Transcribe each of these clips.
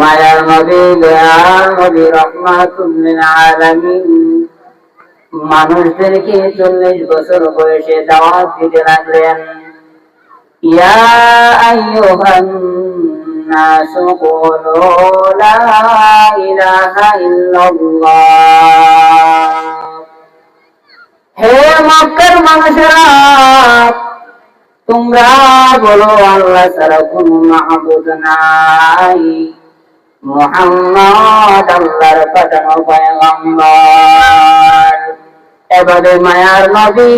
মায়ার নবী দয়ার নবী রাহমাতুল লিল আলামিন মানুষদেরকে 40 বছর বয়সে দাওয়াত দিতে লাগলেন। ইয়া আইয়ুহান নাসু কুলু লা ইলাহা ইল্লাল্লাহ, হে মক্কার মানুষেরা তোমরা বলো আল্লাহ ছাড়া কোনো মাহবুদ নাই, মুহাম্মদ আল্লাহর পাঠানো পয়গম্বর। এবারে মায়ার নবী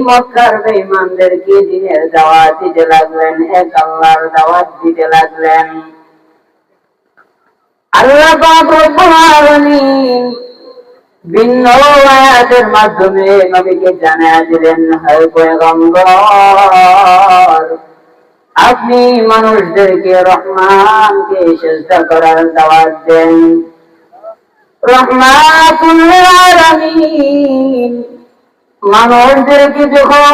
মক্কার বেঈমানদেরকে দ্বীনের দাওয়াত দিতে লাগলেন, এক আল্লাহর দাওয়াত দিতে লাগলেন। আল্লাহ পাক রব্বুল আলামিন ভিন্ন আয়াতের মাধ্যমে নবীকে জানায়া দিলেন, হে পয়গম্বর আপনি মানুষদেরকে রহমানকে সিজদা করার দাওয়াত দেন। রাহমাতুল লিল আলামিন মানুষদেরকে যখন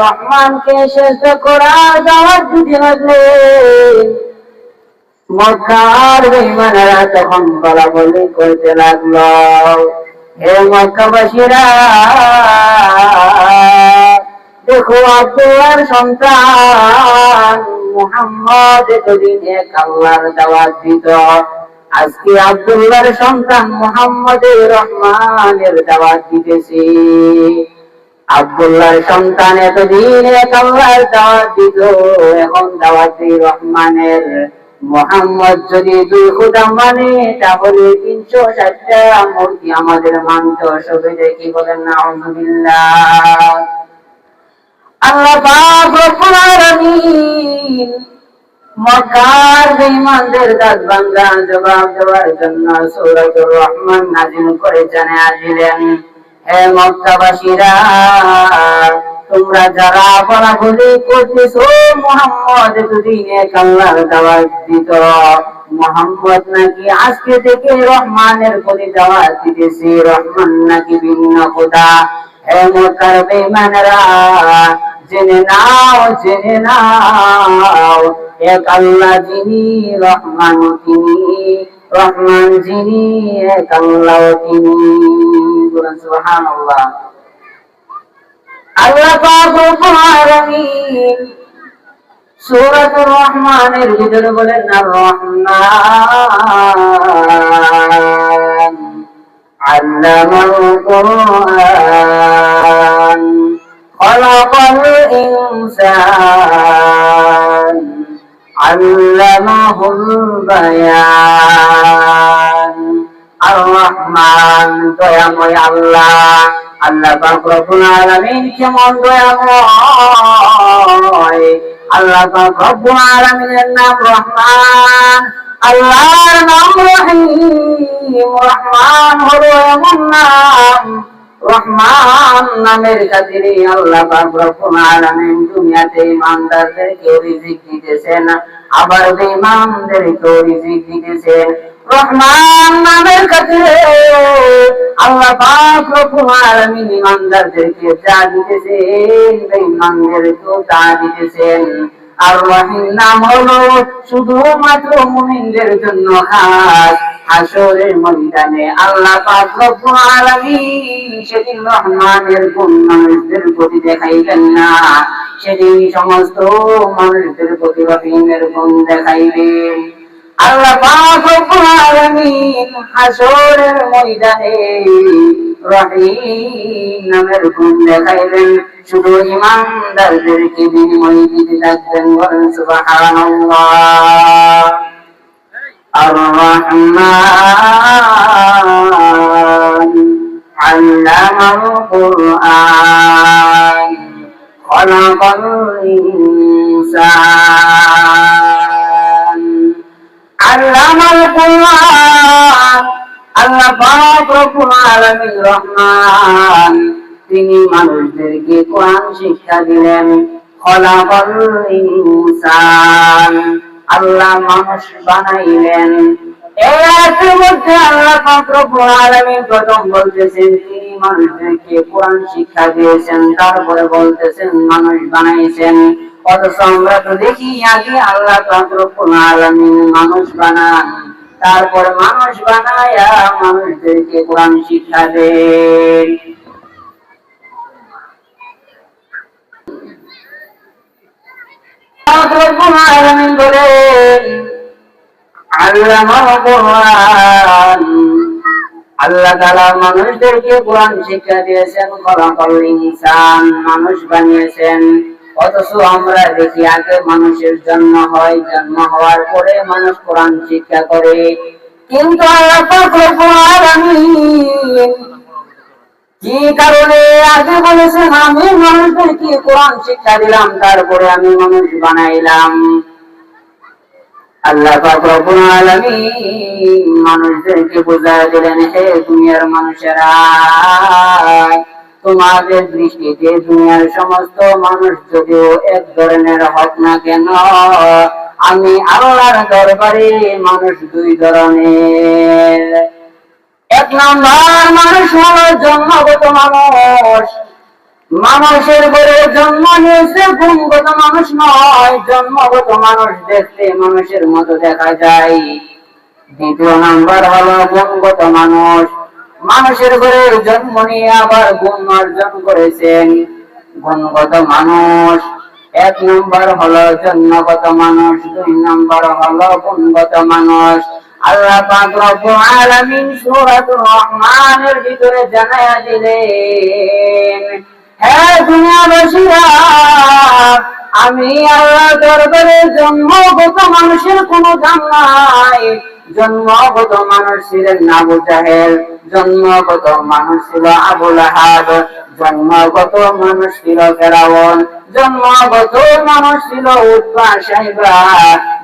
রহমানকে সিজদা করার দাওয়াত দিতে লাগলেন, মক্কার বেঈমানেরা তখন বলাবলি করতে লাগলো, হে মক্কাবাসীরা দেখো আব্দুল্লাহর সন্তান মুহাম্মদ এতদিন এক আল্লাহর দাওয়াত দিত, আজকে আব্দুল্লাহর সন্তান মুহাম্মদের রহমানের দাওয়াত দিতেছে। আব্দুল্লাহর সন্তান এতদিন এক আল্লাহর দাওয়াত দিত, এখন দাওয়াত দিই রহমানের। মুহাম্মদ যদি 2 খোদা মানে তাহলে 360টা মূর্তি আমাদের মানতে হবে। দেখি বলেন নাউযুবিল্লাহ। আল্লাহ পাক রব্বুল আলামিন মক্কার বেঈমানদের দাঁত ভাঙা জবাব দেওয়ার জন্য সূরাতুর রহমান নাযিল করে জানিয়ে দিলেন, হে মক্কাবাসীরা তোমরা যারা বলাবলি করতেছো মুহাম্মদ এতদিন এক আল্লাহর দাওয়াত দিত, মুহাম্মদ নাকি আজকে থেকে রহমানের প্রতি দাওয়াত দিতেছে, রহমান নাকি ভিন্ন খোদা। হে মক্কার বেঈমানেরা জেনে নাও এক আল্লাহ যিনি রহমান, তিনি রহমান যিনি এক আল্লাহ, তিনি। বলেন সুবহানাল্লাহ। আল্লাহ পাক রব্বুল আলামিন সূরাতুর রহমানের ভিতরে বলেন, আর রহমান আল্লামাল কুরআন খালাকাল ইনসান আল্লামাহুল বায়ান। আর রহমান দয়াময় আল্লাহ। আল্লাহ পাক রব্বুল আলামিন কেমন দয়াময়! আল্লাহ পাক রব্বুল আলামিনের নাম রহমান, আল্লাহর নাম রহিম। রহমান হলো এমন নাম, রহমান নামের খাতিরে আল্লাহ পাক রব্বুল আলামিন দুনিয়াতে ইমানদারদেরকে রিজিক দিতেছেন, আবার বেঈমানদেরকে রিজিক দিতেছেন। রহমান নামের খাতিরে আল্লাহ পাক রব্বুল আলামিন ইমানদারদেরকে যা দিতেছেন, বেঈমানদেরকেও তা দিতেছেন। আর রহিম নাম হলো শুধুমাত্র মুমিনদের জন্য খাস। হাসরের ময়দানে আল্লাহ পাক রব্বুল আলামিন সেদিন রহমানের গুণ মানুষদের প্রতি দেখাইবেন না, সেদিন সমস্ত মানুষদের প্রতি রহিমের গুণ দেখাইবেন। আল্লাহ পাক রব্বুল আলামিন হাসরের ময়দানে রহিম নামের গুণ দেখাইবেন, শুধু ইমানদারদেরকে বিনিময় দিতে থাকবেন। বলেন সুবহানাল্লাহ। আর রহমান আল্লামাল কুরআন খালাকাল ইনসান আল্লামাল কুরআন। আল্লাহ পাক রব্বুল আলামিন রহমান, তিনি মানুষদেরকে কোরআন শিক্ষা দিলেন। খালাকাল ইনসান আল্লাহ মানুষ বানাইলেন। এই আয়াতের মধ্যে আল্লাহ পাক রব্বুল আলামিন প্রথম বলতেছেন তিনি মানুষদেরকে কোরআন শিক্ষা দিয়েছেন, তারপরে বলতেছেন মানুষ বানাইছেন। অথচ আমরা তো দেখি আগে আল্লাহ পাক রব্বুল আলামিন মানুষ বানান, তারপর মানুষ বানায়া মানুষদেরকে কোরআন শিক্ষা দেন। রব্বুল আলামিন বলেন আল্লামাল কোরআন, আল্লাহ তাআলা মানুষদেরকে কোরআন শিক্ষা দিয়েছেন, খলাকাল ইনসান, মানুষ বানিয়েছেন। অথচ আমরা দেখি আগে মানুষের জন্ম হয়, জন্ম হওয়ার পরে মানুষ কোরআন শিক্ষা করে। কিন্তু আল্লাহ পাক রব্বুল আলামিন কি কারণে আগে বলেছেন আমি মানুষদেরকে কোরআন শিক্ষা দিলাম, তারপরে আমি মানুষ বানাইলাম? আল্লাহ পাক রব্বুল আলামিন মানুষদেরকে বুঝায় দিলেন, হে দুনিয়ার মানুষেরা, তোমাদের দৃষ্টিতে দুনিয়ার সমস্ত মানুষ যদিও এক ধরনের হোক না কেন, আমি আল্লাহর দরবারে মানুষ দুই ধরনের। এক নম্বর মানুষ হলো জন্মগত মানুষ, মানুষের ঘরে জন্ম নিয়েছে, গুণগত মানুষ নয়। জন্মগত মানুষ দেখতে মানুষের মতো দেখা যায়। দ্বিতীয় নাম্বার হলো গুণগত মানুষ, মানুষের ঘরে জন্ম নিয়ে আবার গুণ অর্জন করেছেন, গুণগত মানুষ। এক নম্বর হলো জন্মগত মানুষ, দুই নম্বর হলো গুণগত মানুষ। আল্লাহ পাক রব্বুল আলামিন সূরাতুর রহমানের ভিতরে জানায়া দিলেন, হে দুনিয়াবাসীরা, আমি আল্লাহ দরবারে জন্মগত মানুষের কোনো দাম নাই। জন্মগত মানুষ ছিলেন আবু জাহেল, জন্মগত মানুষ ছিল আবু লাহাব, জন্মগত মানুষ ছিল ফেরাউন, জন্মগত মানুষ ছিল উতবা সাইবা,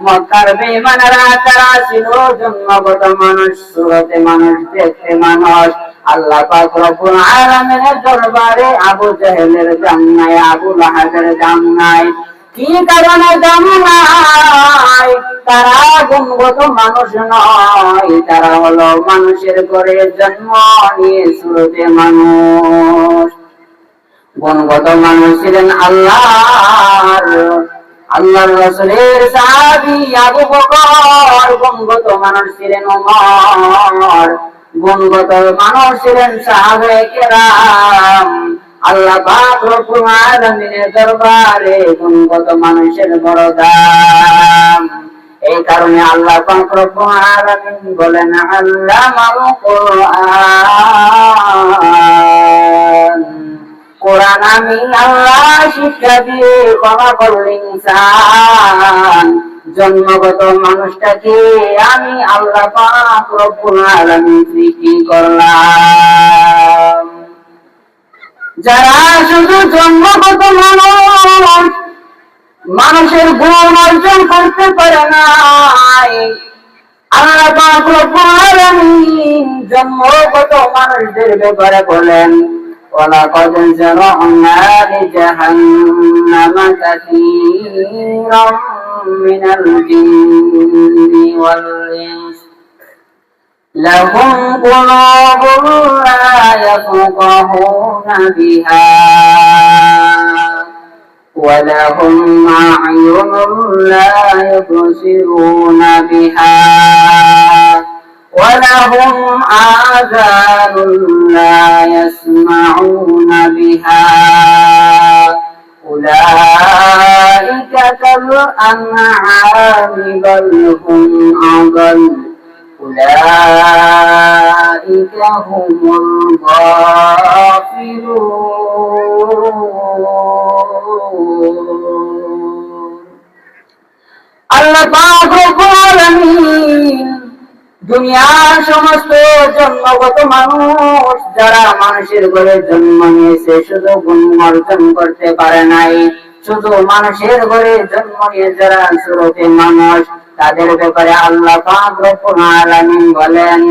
মক্কার বেঈমানেরা তারা ছিল জন্মগত মানুষ, সুরতে মানুষ, দেখতে মানুষ। আল্লাহ পাক রব্বুল আলামিনের দরবারে আবু জাহেলের দাম নাই, আবু লাহাবের দাম নাই। কি কারণে দাম নাই? তারা গুণগত মানুষ নয়, তারা হলো মানুষের ঘরে জন্ম নিয়ে সুরতে মানুষ। গুণগত মানুষ ছিলেন আল্লাহর রাসূলের সাহাবী আবু বকর, গুণগত মানুষ ছিলেন ওমর, গুণগত মানুষ ছিলেন সাহাবায়ে কেরাম। আল্লাহ পাক রব্বুল আলামিনের দরবারে গুণগত মানুষের বড় দাম। এই কারণে আল্লাহ পাক রব্বুল আলামিন বলেন আল্লামাল কোরআন, কোরআন আমি আল্লাহ শিক্ষা দিয়ে খলাকাল ইনসান, জন্মগত মানুষটাকে আমি আল্লাহ পাক রব্বুল আলামিন সৃষ্টি করলাম। যারা শুধু জন্মগত মানুষ, মানুষের গুণ অর্জন করতে পারে নাই, আল্লাহ পাক রব্বুল আলামিন জন্মগত মানুষদের ব্যাপারে বলেন ওয়ালাকাদ যারা'না লিজাহান্নামা কাসীরাম মিনাল জিন্নি ওয়াল ইনস লাহুম কুলুবুন লা ইয়াফকাহুনা বিহা ওয়া লাহুম আ'য়ুনুন লা ইউবসিরুনা বিহা ওয়া লাহুম আযানুন লা ইয়াসমা'উনা বিহা উলাইকা কাল আন'আমি বাল হুম আযাল উলাইকা হুমুল গাফিলুন। আল্লাহ পাক রব্বুল আলামিন দুনিয়ার সমস্ত জন্মগত মানুষ, যারা মানুষের ঘরে জন্ম নিয়েছে, শুধু গুণ অর্জন করতে পারে নাই, শুধু মানুষের ঘরে জন্ম নিয়ে যারা সুরতে মানুষ, তাদের ব্যাপারে আল্লাহ পাক রব্বুল আলামিন বলেন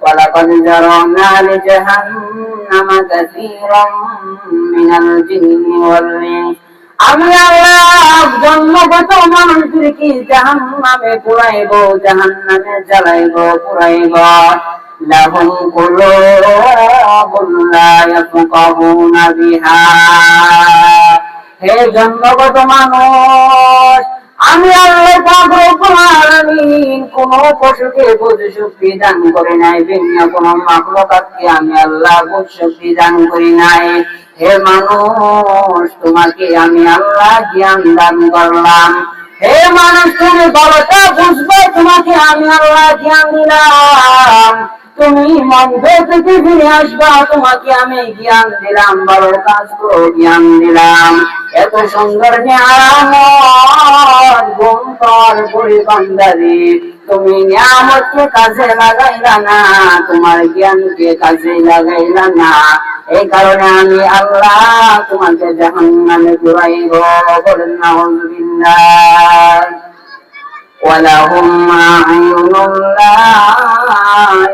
ওয়ালাকাদ যারা'না লিজাহান্নামা কাসীরাম মিনাল জিন্নি ওয়াল ইনস, আমি আল্লাহ জন্মগত মানুষদেরকে জাহান্নামে পুরাইব, জাহান্নামে জ্বালাইব, পুরাইব। লাহুম কুলুবুন লা ইয়াফকাহুনা বিহা, হে জন্মগত মানুষ, আমি আল্লাহ পাক রব্বুল আলামিন কোন পশুকে বুঝ শক্তি দান করি নাই, ভিন্ন কোন মাখলুকাতকে আমি আল্লাহ বুঝ শক্তি দান করি নাই। হে মানুষ, তোমাকে আমি আল্লাহ জ্ঞান দান করলাম। হে মানুষ, তুমি ভালোটা বুঝবে, তোমাকে আমি আল্লাহ জ্ঞান দিলাম। তুমি মন্দ থেকে ফিরে আসবা, তোমাকে আমি জ্ঞান দিলাম। ভালো কাজ করো, জ্ঞান দিলাম। এত সুন্দর নিয়ামত গুণ পাওয়ার পরে বান্দারে তুমি নিয়ামতকে কাজে লাগাইলা না, তোমার জ্ঞানকে কাজে লাগাইলা না। এই কারণে আমি আল্লাহ তোমাকে জাহান্নামে ডুবাইব। বলেন নাউযুবিল্লাহ। ওয়ালাহুম আ'য়ুনুন লা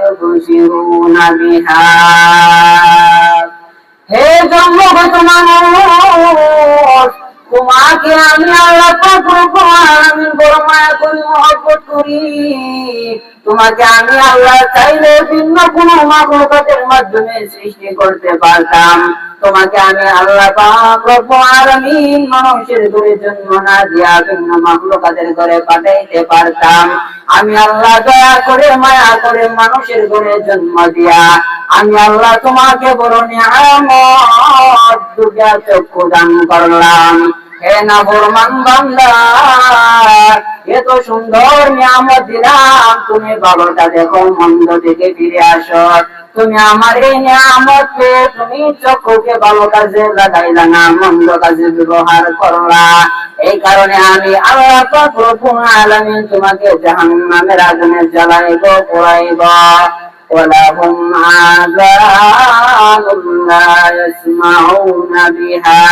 ইউবসিরুনা বিহা। হে জন্মগত মানুষ, তোমাকে আমি আল্লাহ পাক রব্বুল আলামিন বড় মায়া করি, মহব্বত করি। তোমাকে আমি আল্লাহ চাইলে ভিন্ন কোন মাখলুকাতের মাধ্যমে সৃষ্টি করতে পারতাম। তোমাকে আমি আল্লাহ পাক রব্বুল আলামিন মানুষের ঘরে জন্ম না দিয়া ভিন্ন মাখলুকাতের ঘরে পাঠাইতে পারতাম। আমি আল্লাহ দয়া করে মায়া করে মানুষের ঘরে জন্ম দিয়া আমি আল্লাহ তোমাকে বড় নিয়ামত দুটা চক্ষু দান করলাম। হে নাফরমান বান্দা, এত সুন্দর নিয়ামত দিলাম, তুমি ভালোটা দেখো, মন্দ থেকে ফিরে আসো। তুমি আমার এই নিয়ামত পেয়ে তুমি চক্ষুকে ভালো কাজে লাগাইলা না, মন্দ কাজে ব্যবহার করলা। এই কারণে আমি আল্লাহ পাক রব্বুল আলামিন তোমাকে জাহান্নামের আগুনে জ্বালাইব, পোড়াইব। ولهم آذان لا يسمعون بها।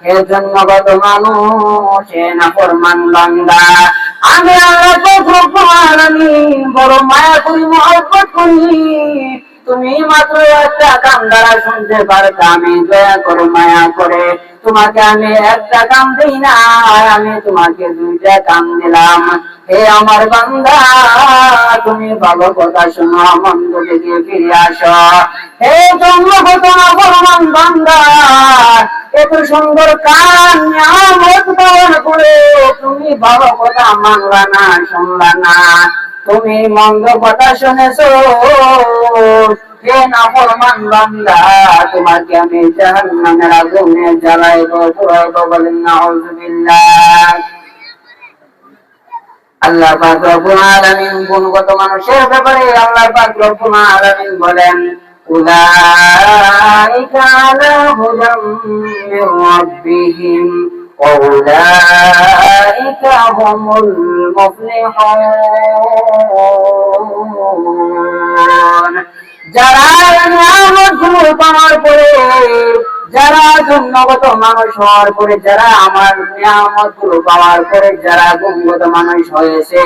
হে জন্মগত মানুষ, হে নাফরমান বান্দা, আমি আল্লাহ পাক রব্বুল আলামিন বড় মায়া করি, মহব্বত করি। তুমি মাত্র একটা কান দ্বারা শুনতে পারতা, আমি দয়া করে মায়া করে তোমাকে আমি একটা কান দিই না, আমি তোমাকে দুইটা কান দিলাম। হে আমার বান্দা, তুমি ভালো কথা শোনো, মন্দ থেকে ফিরে আসো। হে জন্মগত নাফরমান বান্দা, এত সুন্দর কান নিয়ামত পাওয়ার পরে তুমি ভালো কথা মানলা না, শুনলা না, তুমি মন্দ কথা শুনেছো। হে নাফরমান বান্দা, তোমাকে আমি জাহান্নামের আগুনে জ্বালাইব, পোড়াইব। বলেন নাউযুবিল্লাহ। আল্লাহ পাক রব্বুল আলামিন গুণগত মানুষের ব্যাপারে আল্লাহ পাক রব্বুল আলামিন বলেন, উলাইকা আলা হুদাম মির রাব্বিহিম ওয়া উলাইকা হুমুল মুফলিহুন। যারা নিয়ামতগুলো পাওয়ার পরে, যারা জন্মগত মানুষ হওয়ার পরে, যারা আমার নিয়ামতগুলো পাওয়ার পরে যারা গুণগত মানুষ হয়েছে,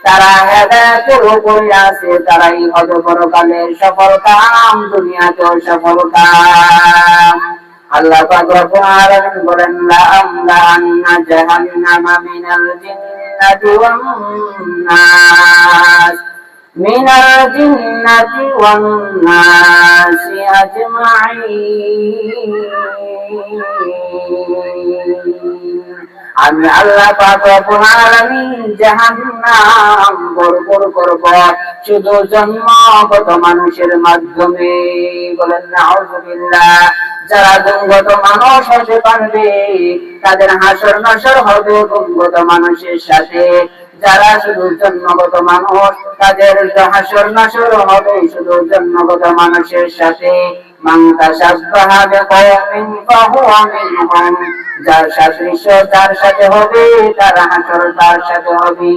তারা হেদায়েতের উপরে আছে, তারাই হবে পরকালের সফল কাম, দুনিয়াতেও সফল কাম। আল্লাহ পাক রব্বুল আলামিন বলেন, লা আমলাআন্না জাহান্নামা মিনাল জিন্নাতি ওয়ান নাস মিনাল জিন্নাতি ওয়ান নাসি আজমাইন। আমি আল্লাহ পাক রব্বুল আলামিন জাহান্নাম বরকর করব শুধু জন্মগত মানুষের মাধ্যমে। বলেন নাউযুবিল্লাহ। যারা গুণগত মানুষ হতে পারবে তাদের হাসর নাসর হবে গুণগত মানুষের সাথে। যারা শুধু জন্মগত মানুষ, তাদের হাসর নাসর হবে শুধু জন্মগত মানুষের সাথে। মান তাশাব্বাহা বিকওমিন ফাহুয়া মিনহুম। যার সাদৃশ্য যার সাথে হবে, তার হাসর তার সাথে হবে।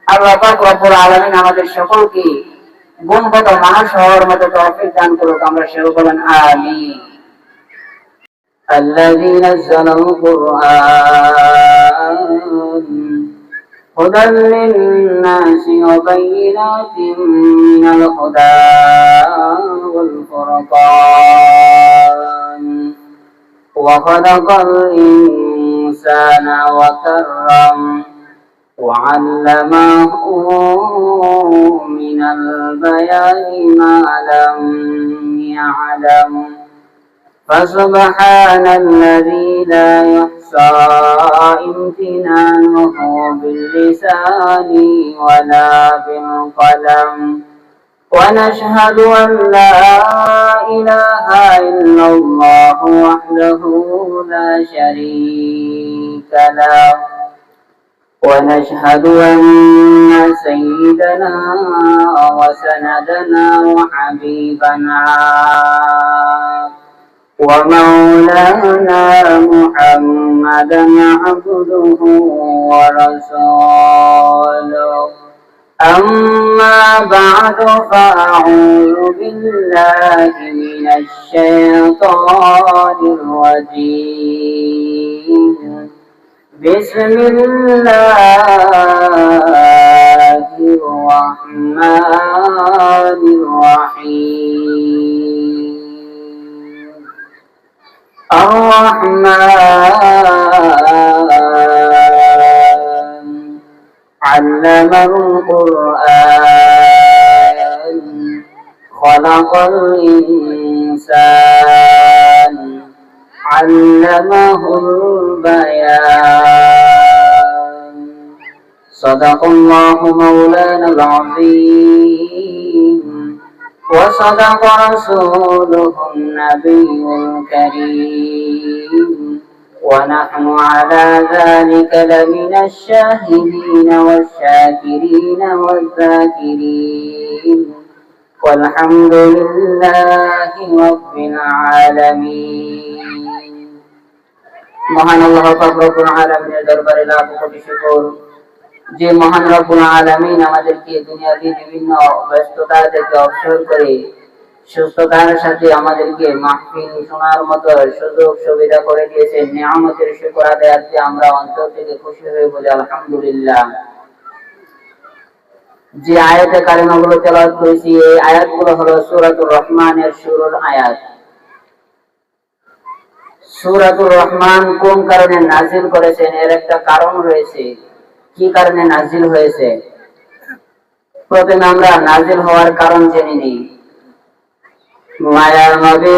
আল্লাহ পাক রব্বুল আলামিন আমাদের সকলকে গুণগত মানুষ হওয়ার মতো তৌফিক দান করুক। আমরা সেও বলেন আমিন। الذي نزل القرآن هدى للناس وبينات من الهدى والفرقان وخلق الإنسان وكرم وعلمه من البيان ما لم يعلم فسبحان الذي لا يحصى امتنانه باللسان ولا بالقلم ونشهد أن لا إله إلا الله وحده لا شريك له ونشهد أن سيدنا وسندنا وحبيبنا ومولانا محمدا عبده ورسوله أما بعد فأعوذ بالله من الشيطان الرجيم بسم الله الرحمن الرحيم الرحمن علم القرآن خلق الإنسان علمه البيان صدق الله مولانا العظيم وصدق رسوله النبي الكريم ونحن على ذلك لمن الشاهدين والشاكرين والذاكرين والحمد لله رب العالمين মহান আল্লাহ পাক রব্বুল আলামিনের দরবারে লাখ কোটি শুকর যে মহান রব্বুল আলামিন আমাদেরকে দুনিয়ার বিভিন্ন ব্যস্ততা থেকে অবসর করে সুস্থতার সাথে আমাদেরকে মাহফিল শোনার মতো সুযোগ সুবিধা করে দিয়েছেন। নিয়ামতের শুকর আদায়ার্থে আমরা অন্তর থেকে খুশি হয়ে বলি আলহামদুলিল্লাহ। যে আয়াতে কারিমাগুলো তেলাওয়াত করেছি এই আয়াতগুলো হলো সূরাতুর রহমানের শুরুর আয়াত। সূরাতুর রহমান কোন কারণে নাজিল করেছেন এর একটা কারণ রয়েছে। কি কারণে নাজিল হয়েছে প্রথমে আমরা নাজিল হওয়ার কারণ জেনে নিই। মায়ার নবী